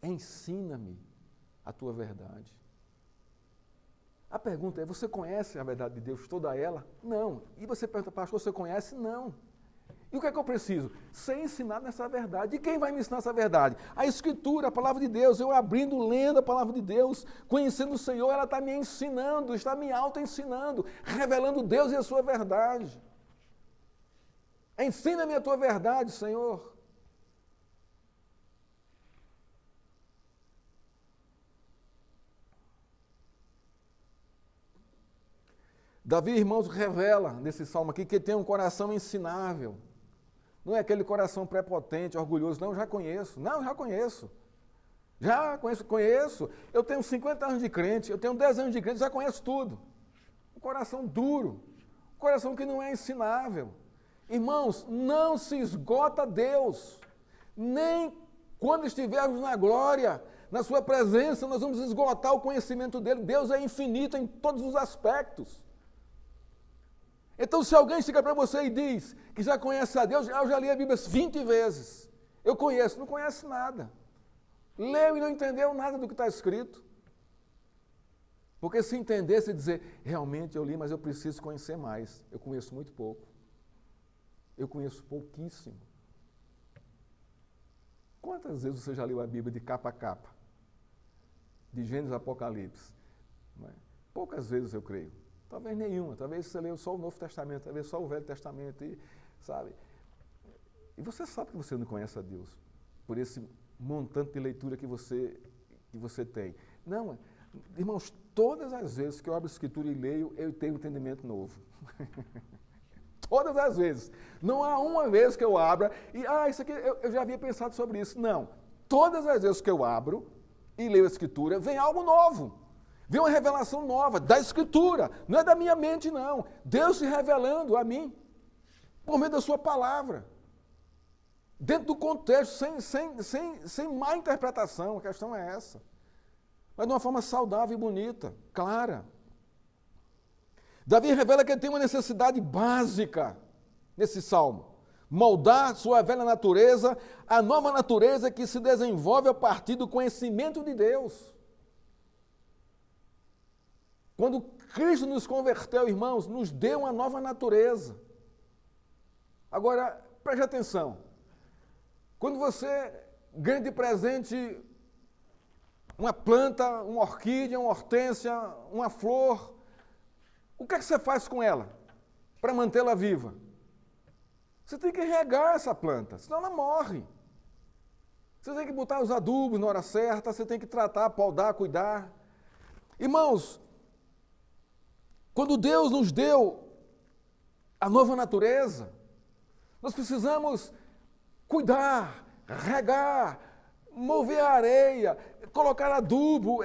Ensina-me a tua verdade. A pergunta é: você conhece a verdade de Deus, toda ela? Não. E você pergunta: pastor, você conhece? Não. E o que é que eu preciso? Ser ensinado nessa verdade. E quem vai me ensinar essa verdade? A Escritura, a Palavra de Deus. Eu abrindo, lendo a Palavra de Deus, conhecendo o Senhor, ela está me ensinando, está me auto-ensinando, revelando Deus e a sua verdade. Ensina-me a tua verdade, Senhor. Davi, irmãos, revela nesse salmo aqui que tem um coração ensinável. Não é aquele coração prepotente, orgulhoso. Não, já conheço. Não, já conheço. Já conheço. Eu tenho 50 anos de crente, eu tenho 10 anos de crente, já conheço tudo. Um coração duro. Um coração que não é ensinável. Irmãos, não se esgota Deus. Nem quando estivermos na glória, na sua presença, nós vamos esgotar o conhecimento dele. Deus é infinito em todos os aspectos. Então, se alguém chega para você e diz que já conhece a Deus, eu já li a Bíblia 20 vezes. Eu conheço, não conhece nada. Leu e não entendeu nada do que está escrito. Porque se entendesse e dizer, realmente eu li, mas eu preciso conhecer mais. Eu conheço muito pouco. Eu conheço pouquíssimo. Quantas vezes você já leu a Bíblia de capa a capa? De Gênesis a Apocalipse? Poucas vezes, eu creio. Talvez nenhuma, talvez você leu só o Novo Testamento, talvez só o Velho Testamento, sabe? E você sabe que você não conhece a Deus, por esse montante de leitura que você tem. Não, irmãos, todas as vezes que eu abro a Escritura e leio, eu tenho um entendimento novo. Todas as vezes. Não há uma vez que eu abra e, isso aqui, eu já havia pensado sobre isso. Não. Todas as vezes que eu abro e leio a Escritura, vem algo novo. Vem uma revelação nova da Escritura, não é da minha mente, não. Deus se revelando a mim, por meio da sua palavra. Dentro do contexto, sem má interpretação, a questão é essa. Mas de uma forma saudável e bonita, clara. Davi revela que ele tem uma necessidade básica nesse salmo. Moldar sua velha natureza, a nova natureza que se desenvolve a partir do conhecimento de Deus. Quando Cristo nos converteu, irmãos, nos deu uma nova natureza. Agora, preste atenção. Quando você ganha de presente uma planta, uma orquídea, uma hortênsia, uma flor, o que é que você faz com ela para mantê-la viva? Você tem que regar essa planta, senão ela morre. Você tem que botar os adubos na hora certa, você tem que tratar, podar, cuidar. Irmãos, quando Deus nos deu a nova natureza, nós precisamos cuidar, regar, mover a areia, colocar adubo,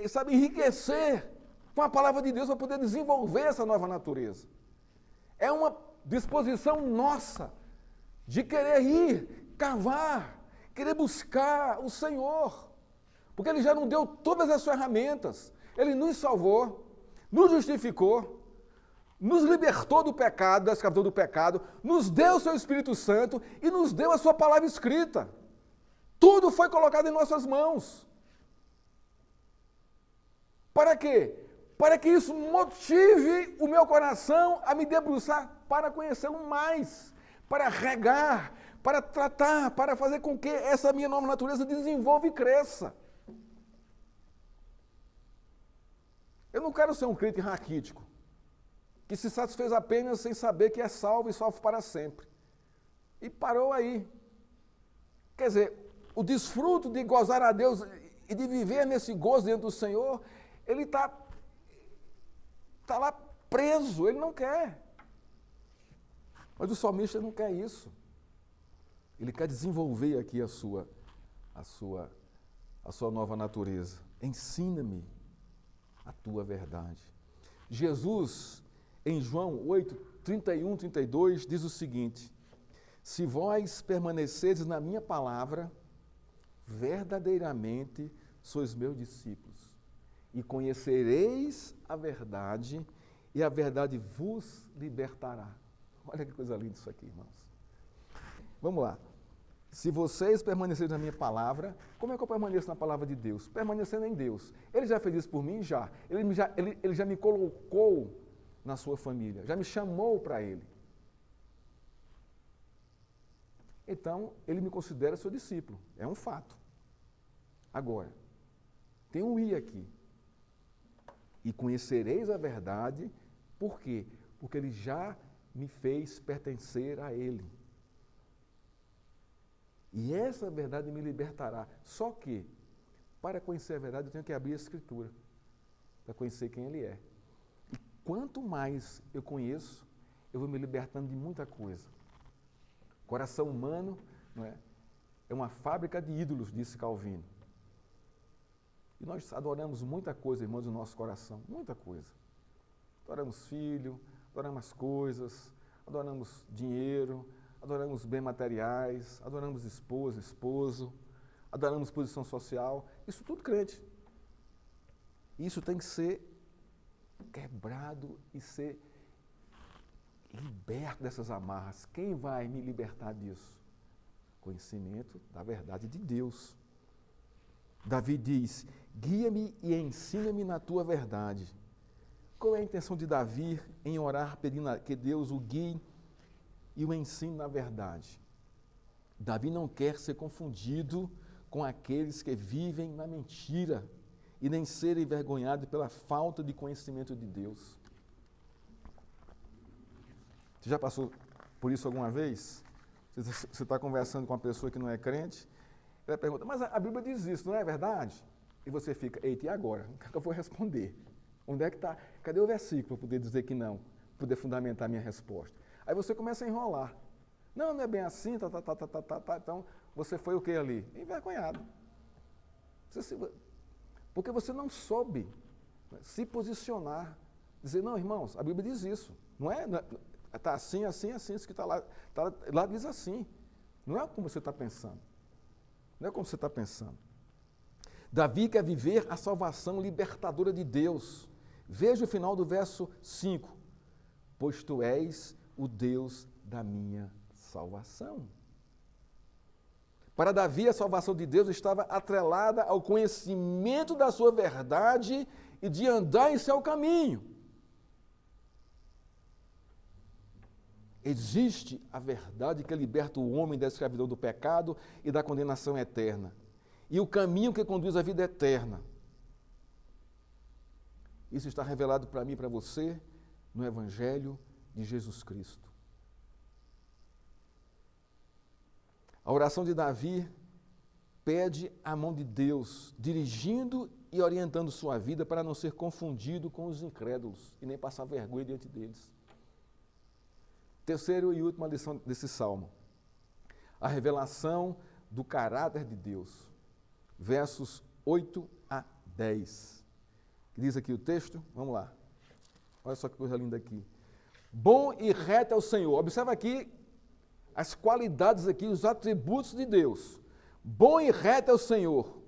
sabe, enriquecer com a palavra de Deus para poder desenvolver essa nova natureza. É uma disposição nossa de querer ir, cavar, querer buscar o Senhor, porque Ele já nos deu todas as ferramentas, Ele nos salvou, nos justificou, nos libertou do pecado, da escravidão do pecado, nos deu o seu Espírito Santo e nos deu a sua palavra escrita. Tudo foi colocado em nossas mãos. Para quê? Para que isso motive o meu coração a me debruçar para conhecê-lo mais, para regar, para tratar, para fazer com que essa minha nova natureza desenvolva e cresça. Eu não quero ser um crente raquítico, que se satisfez apenas sem saber que é salvo e salvo para sempre. E parou aí. Quer dizer, o desfruto de gozar a Deus e de viver nesse gozo dentro do Senhor, ele está lá preso, ele não quer. Mas o salmista não quer isso. Ele quer desenvolver aqui a sua nova natureza. Ensina-me a tua verdade. Jesus, em João 8, 31, 32, diz o seguinte: se vós permaneceres na minha palavra, verdadeiramente sois meus discípulos, e conhecereis a verdade, e a verdade vos libertará. Olha que coisa linda isso aqui, irmãos. Vamos lá. Se vocês permanecerem na minha palavra, como é que eu permaneço na palavra de Deus? Permanecendo em Deus. Ele já fez isso por mim? Já. Ele já me colocou na sua família, já me chamou para Ele. então ele me considera seu discípulo. É um fato. Agora, tem um i aqui. E conhecereis a verdade, por quê? Porque ele já me fez pertencer a ele. E essa verdade me libertará. Só que, para conhecer a verdade, eu tenho que abrir a Escritura, para conhecer quem ele é. E quanto mais eu conheço, eu vou me libertando de muita coisa. O coração humano, não é? É uma fábrica de ídolos, disse Calvino. E nós adoramos muita coisa, irmãos, no nosso coração, muita coisa. Adoramos filho, adoramos as coisas, adoramos dinheiro, adoramos bens materiais, adoramos esposa, esposo, adoramos posição social, isso tudo crente. Isso tem que ser quebrado e ser liberto dessas amarras. Quem vai me libertar disso? Conhecimento da verdade de Deus. Davi diz, guia-me e ensina-me na tua verdade. Qual é a intenção de Davi em orar pedindo que Deus o guie e o ensine na verdade? Davi não quer ser confundido com aqueles que vivem na mentira e nem ser envergonhado pela falta de conhecimento de Deus. Você já passou por isso alguma vez? Você está conversando com uma pessoa que não é crente, ela pergunta, mas a Bíblia diz isso, não é verdade? E você fica, eita, e agora? O que eu vou responder? Onde é que está? Cadê o versículo para poder dizer que não? Poder fundamentar a minha resposta. Aí você começa a enrolar. Não é bem assim, Então, você foi o que ali? Envergonhado. Porque você não soube se posicionar. Dizer, não, irmãos, a Bíblia diz isso. Não é? Está assim, assim, assim, isso que está lá diz assim. Não é como você está pensando. Não é como você está pensando. Davi quer viver a salvação libertadora de Deus. Veja o final do verso 5. Pois tu és o Deus da minha salvação. Para Davi, a salvação de Deus estava atrelada ao conhecimento da sua verdade e de andar em seu caminho. Existe a verdade que liberta o homem da escravidão do pecado e da condenação eterna. E o caminho que conduz à vida eterna. Isso está revelado para mim e para você no Evangelho de Jesus Cristo. A oração de Davi pede a mão de Deus, dirigindo e orientando sua vida para não ser confundido com os incrédulos e nem passar vergonha diante deles. Terceira e última lição desse salmo. A revelação do caráter de Deus. Versos 8 a 10. Diz aqui o texto, vamos lá. Olha só que coisa linda aqui. Bom e reto é o Senhor. Observa aqui as qualidades aqui, os atributos de Deus. Bom e reto é o Senhor.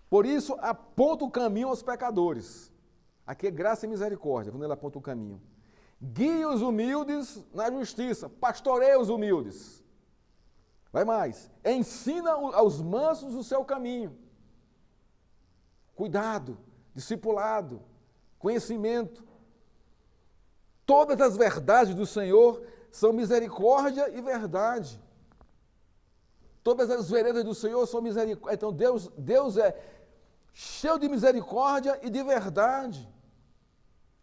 Por isso, aponta o caminho aos pecadores. Aqui é graça e misericórdia, quando ele aponta o caminho. Guia os humildes na justiça, pastoreia os humildes. Vai mais, ensina aos mansos o seu caminho. Cuidado, discipulado, conhecimento. Todas as verdades do Senhor são misericórdia e verdade. Todas as veredas do Senhor são misericórdia. Então Deus é cheio de misericórdia e de verdade.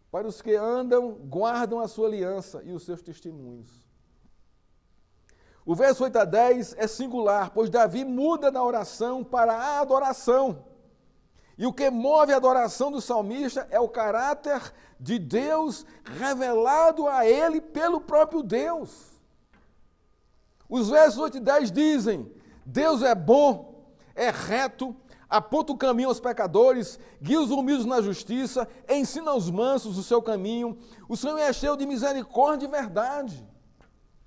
Para os que andam, guardam a sua aliança e os seus testemunhos. O verso 8 a 10 é singular, pois Davi muda na oração para a adoração. E o que move a adoração do salmista é o caráter de Deus revelado a ele pelo próprio Deus. Os versos 8 e 10 dizem, Deus é bom, é reto, aponta o caminho aos pecadores, guia os humildes na justiça, ensina aos mansos o seu caminho. O Senhor é cheio de misericórdia e verdade.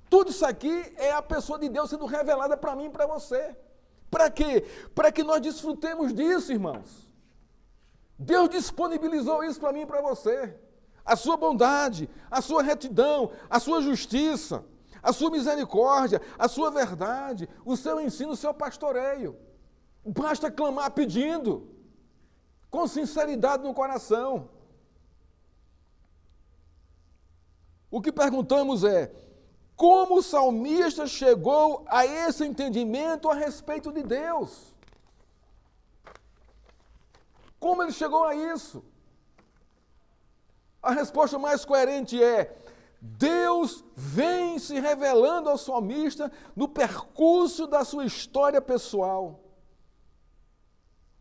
Tudo isso aqui é a pessoa de Deus sendo revelada para mim e para você. Para quê? Para que nós desfrutemos disso, irmãos. Deus disponibilizou isso para mim e para você. A sua bondade, a sua retidão, a sua justiça, a sua misericórdia, a sua verdade, o seu ensino, o seu pastoreio. Basta clamar pedindo, com sinceridade no coração. O que perguntamos é, como o salmista chegou a esse entendimento a respeito de Deus? Como ele chegou a isso? A resposta mais coerente é: Deus vem se revelando ao salmista no percurso da sua história pessoal,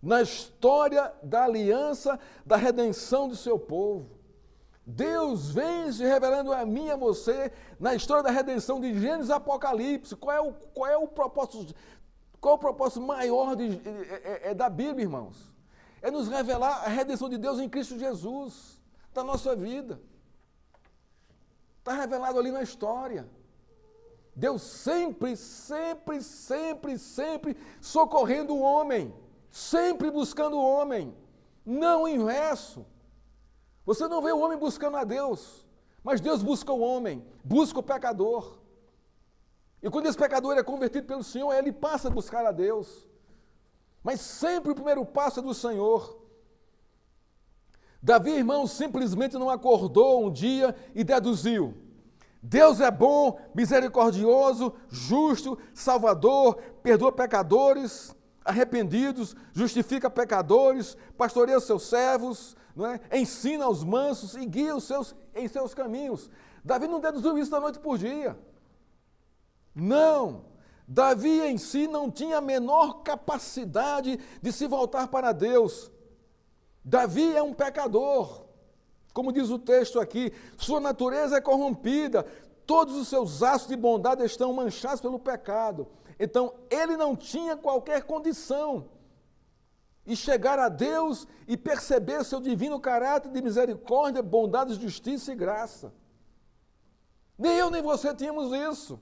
na história da aliança, da redenção do seu povo. Deus vem se revelando a mim e a você na história da redenção de Gênesis e Apocalipse. Qual é o propósito maior da Bíblia, irmãos? É nos revelar a redenção de Deus em Cristo Jesus, da nossa vida. Está revelado ali na história. Deus sempre socorrendo o homem, sempre buscando o homem, não o inverso. Você não vê o homem buscando a Deus, mas Deus busca o homem, busca o pecador. E quando esse pecador é convertido pelo Senhor, ele passa a buscar a Deus. Mas sempre o primeiro passo é do Senhor. Davi, irmão, simplesmente não acordou um dia e deduziu: Deus é bom, misericordioso, justo, salvador, perdoa pecadores arrependidos, justifica pecadores, pastoreia os seus servos, não é? Ensina aos mansos e guia em seus caminhos. Davi não deduziu isso da noite por dia. Não. Davi em si não tinha a menor capacidade de se voltar para Deus. Davi é um pecador. Como diz o texto aqui, sua natureza é corrompida, todos os seus atos de bondade estão manchados pelo pecado. Então, ele não tinha qualquer condição de chegar a Deus e perceber seu divino caráter de misericórdia, bondade, justiça e graça. Nem eu nem você tínhamos isso.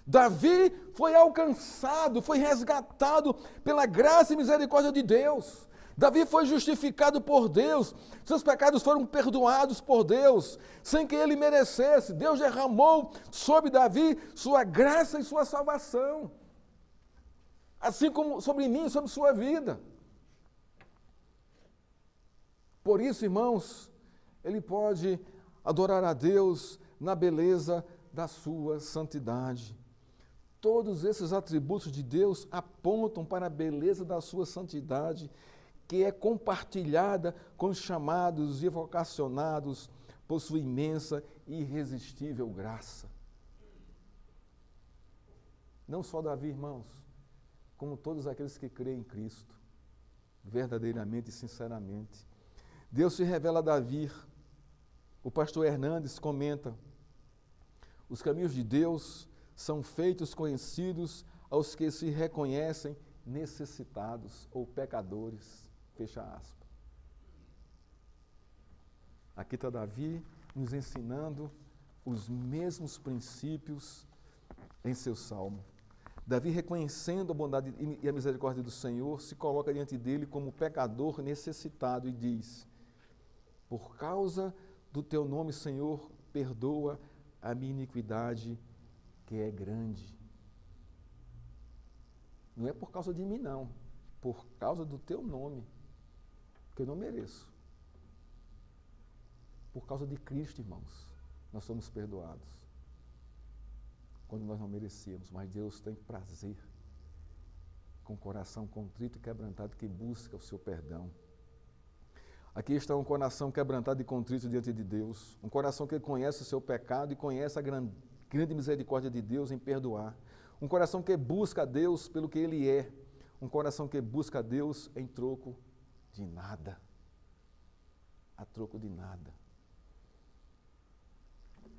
Davi foi alcançado, foi resgatado pela graça e misericórdia de Deus. Davi foi justificado por Deus, seus pecados foram perdoados por Deus, sem que ele merecesse. Deus derramou sobre Davi sua graça e sua salvação, assim como sobre mim e sobre sua vida. Por isso, irmãos, ele pode adorar a Deus na beleza da sua santidade. Todos esses atributos de Deus apontam para a beleza da sua santidade, que é compartilhada com os chamados e vocacionados por sua imensa e irresistível graça. Não só Davi, irmãos, como todos aqueles que creem em Cristo, verdadeiramente e sinceramente. Deus se revela a Davi. O pastor Hernandes comenta: os caminhos de Deus são feitos conhecidos aos que se reconhecem necessitados ou pecadores. Fecha aspas. Aqui está Davi nos ensinando os mesmos princípios em seu salmo. Davi, reconhecendo a bondade e a misericórdia do Senhor, se coloca diante dele como pecador necessitado e diz: por causa do teu nome, Senhor, perdoa a minha iniquidade, que é grande. Não é por causa de mim, não. Por causa do teu nome, que eu não mereço. Por causa de Cristo, irmãos, nós somos perdoados. Quando nós não merecíamos, mas Deus tem prazer com o coração contrito e quebrantado que busca o seu perdão. Aqui está um coração quebrantado e contrito diante de Deus, um coração que conhece o seu pecado e conhece a grande misericórdia de Deus em perdoar, um coração que busca a Deus pelo que Ele é, um coração que busca a Deus em troco de nada, a troco de nada.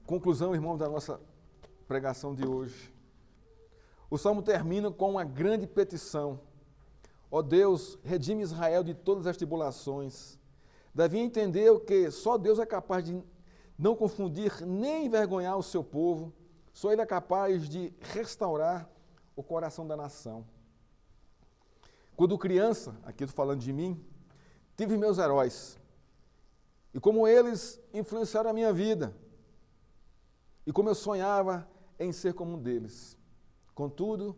Conclusão, irmão, da nossa pregação de hoje. O Salmo termina com uma grande petição: ó Deus, redime Israel de todas as tribulações. Davi entendeu que só Deus é capaz de não confundir nem envergonhar o seu povo, só Ele é capaz de restaurar o coração da nação. Quando criança, aqui estou falando de mim, tive meus heróis, e como eles influenciaram a minha vida, e como eu sonhava em ser como um deles. Contudo,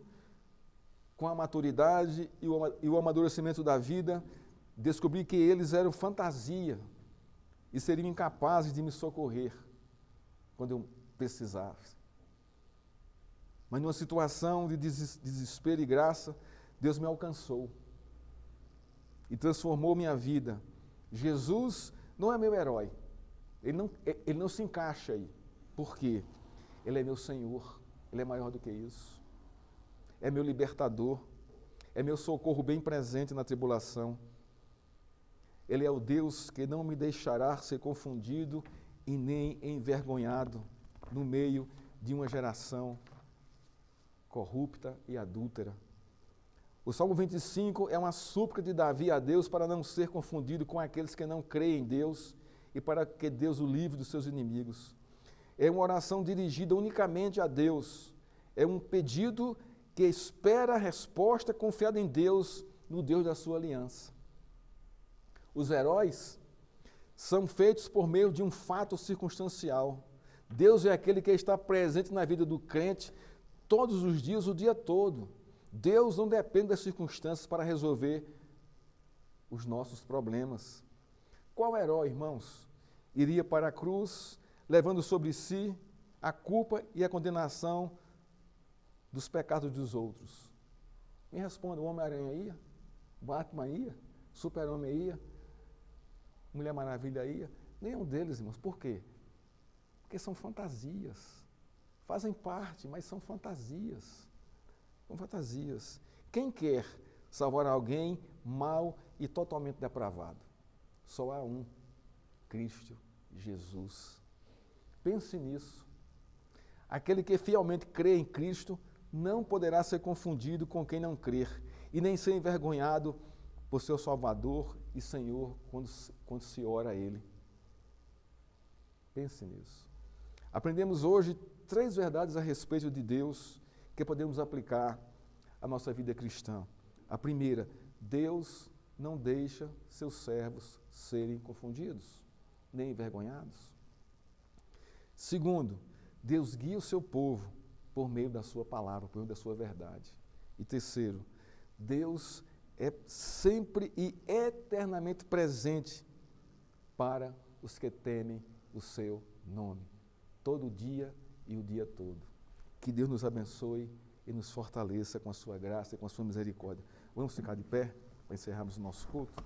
com a maturidade e o amadurecimento da vida, descobri que eles eram fantasia e seriam incapazes de me socorrer quando eu precisasse. mas numa situação de desespero e graça, Deus me alcançou e transformou minha vida. Jesus não é meu herói, ele não se encaixa aí. Por quê? Ele é meu Senhor, Ele é maior do que isso. É meu libertador, é meu socorro bem presente na tribulação. Ele é o Deus que não me deixará ser confundido e nem envergonhado no meio de uma geração corrupta e adúltera. O Salmo 25 é uma súplica de Davi a Deus para não ser confundido com aqueles que não creem em Deus e para que Deus o livre dos seus inimigos. É uma oração dirigida unicamente a Deus. É um pedido que espera a resposta confiada em Deus, no Deus da sua aliança. Os heróis são feitos por meio de um fato circunstancial. Deus é aquele que está presente na vida do crente todos os dias, o dia todo. Deus não depende das circunstâncias para resolver os nossos problemas. Qual herói, irmãos, iria para a cruz levando sobre si a culpa e a condenação dos pecados dos outros? Me responda, o Homem-Aranha ia? Batman ia? Super-Homem ia? Mulher Maravilha ia? Nenhum deles, irmãos. Por quê? Porque são fantasias. Fazem parte, mas são fantasias. São fantasias. Quem quer salvar alguém mau e totalmente depravado? Só há um, Cristo Jesus. Pense nisso. Aquele que fielmente crê em Cristo não poderá ser confundido com quem não crer e nem ser envergonhado por seu Salvador e Senhor quando se ora a Ele. Pense nisso. Aprendemos hoje 3 verdades a respeito de Deus que podemos aplicar à nossa vida cristã. A primeira, Deus não deixa seus servos serem confundidos, nem envergonhados. Segundo, Deus guia o seu povo por meio da sua palavra, por meio da sua verdade. E terceiro, Deus é sempre e eternamente presente para os que temem o seu nome, todo dia e o dia todo. Que Deus nos abençoe e nos fortaleça com a sua graça e com a sua misericórdia. Vamos ficar de pé para encerrarmos o nosso culto?